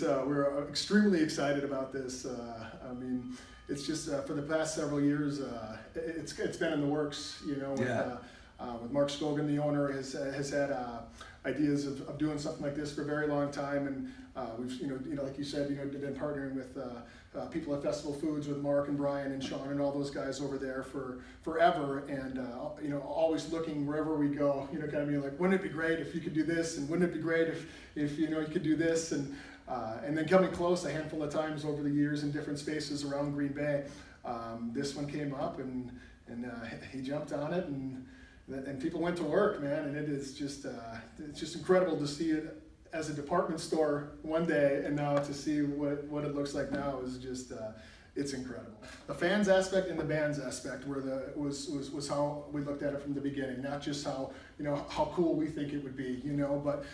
We're extremely excited about this. I mean, it's just for the past several years, it's been in the works. You know, with Mark Scogan, the owner, has had ideas of doing something like this for a very long time, and we've like you said, been partnering with people at Festival Foods with Mark and Brian and Sean and all those guys over there for forever, and always looking wherever we go, kind of being like, wouldn't it be great if you could do this, and wouldn't it be great if you could do this, and then coming close a handful of times over the years in different spaces around Green Bay. This one came up, and he jumped on it, and people went to work, man, and it's just incredible to see it as a department store one day, and now to see what it looks like now is just it's incredible. The fans aspect and the bands aspect was how we looked at it from the beginning, not just how cool we think it would be, but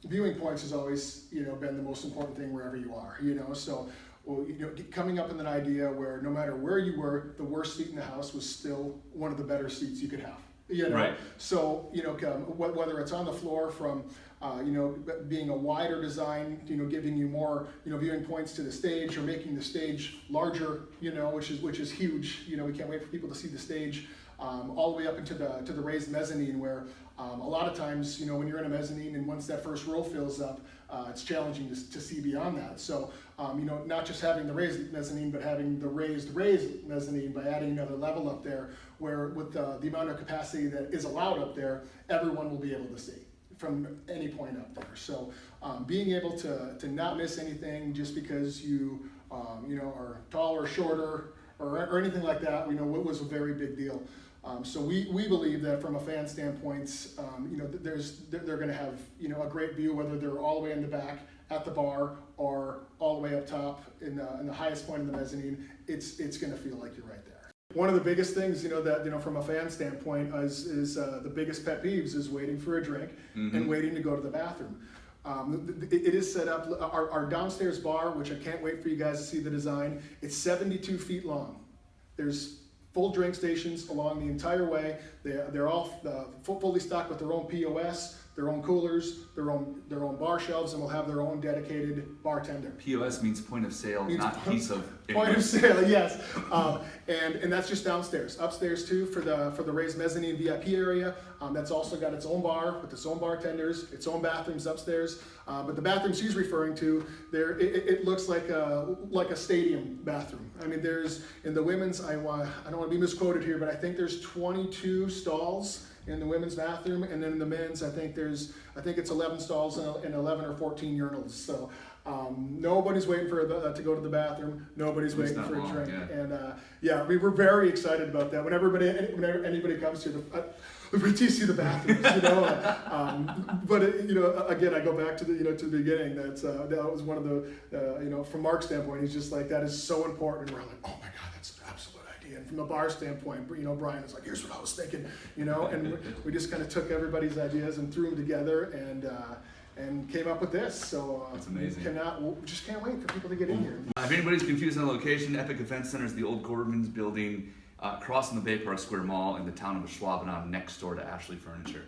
viewing points has always been the most important thing wherever you are, so. Well, coming up with an idea where no matter where you were, the worst seat in the house was still one of the better seats you could have. Right. So whether it's on the floor from being a wider design, giving you more viewing points to the stage, or making the stage larger, which is huge. We can't wait for people to see the stage. All the way up into the raised mezzanine, where a lot of times, when you're in a mezzanine and once that first row fills up, it's challenging to see beyond that. So, not just having the raised mezzanine, but having the raised mezzanine by adding another level up there, where with the amount of capacity that is allowed up there, everyone will be able to see from any point up there. So, being able to not miss anything just because you are taller, shorter, or anything like that, what was a very big deal. So we believe that from a fan standpoint, they're going to have a great view, whether they're all the way in the back at the bar or all the way up top in the highest point of the mezzanine. It's going to feel like you're right there. One of the biggest things that from a fan standpoint is the biggest pet peeves is waiting for a drink and waiting to go to the bathroom. It is set up, our downstairs bar, which I can't wait for you guys to see the design. It's 72 feet long. There's full drink stations along the entire way. They're all fully stocked with their own POS, their own coolers, their own bar shelves, and will have their own dedicated bartender. POS means point of sale, not piece of point of sale, yes. And that's just downstairs. Upstairs too, for the raised mezzanine VIP area, that's also got its own bar with its own bartenders, its own bathrooms upstairs. But the bathroom she's referring to, it looks like a stadium bathroom. I mean, there's in the women's, I don't want to be misquoted here, but I think there's 22 stalls in the women's bathroom, and then in the men's, I think it's 11 stalls and 11 or 14 urinals. So nobody's waiting to go to the bathroom. Nobody's waiting for a drink. Yeah. And we were very excited about that. Whenever anybody comes here, we see the bathrooms, but again, I go back to the beginning. That was one of the from Mark's standpoint, he's just like, that is so important, and we're like, oh my God, that's an absolute idea. And from the bar standpoint, Brian is like, here's what I was thinking, and we just kind of took everybody's ideas and threw them together and came up with this. So that's amazing. We just can't wait for people to get in here. If anybody's confused on the location, Epic Event Center is the old Quarterman's building, crossing the Bay Park Square Mall in the town of Schwabenau, next door to Ashley Furniture.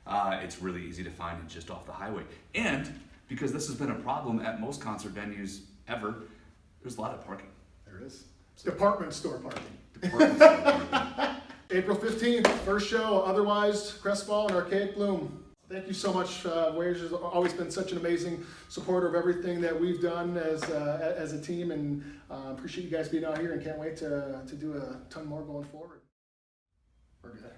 It's really easy to find and just off the highway. And because this has been a problem at most concert venues ever, there's a lot of parking. There is. Department store parking. Department store parking. April 15th, first show, Otherwise, Crestfall and Archaic Bloom. Thank you so much. Voyage has always been such an amazing supporter of everything that we've done as a team, and appreciate you guys being out here, and can't wait to do a ton more going forward. We're good.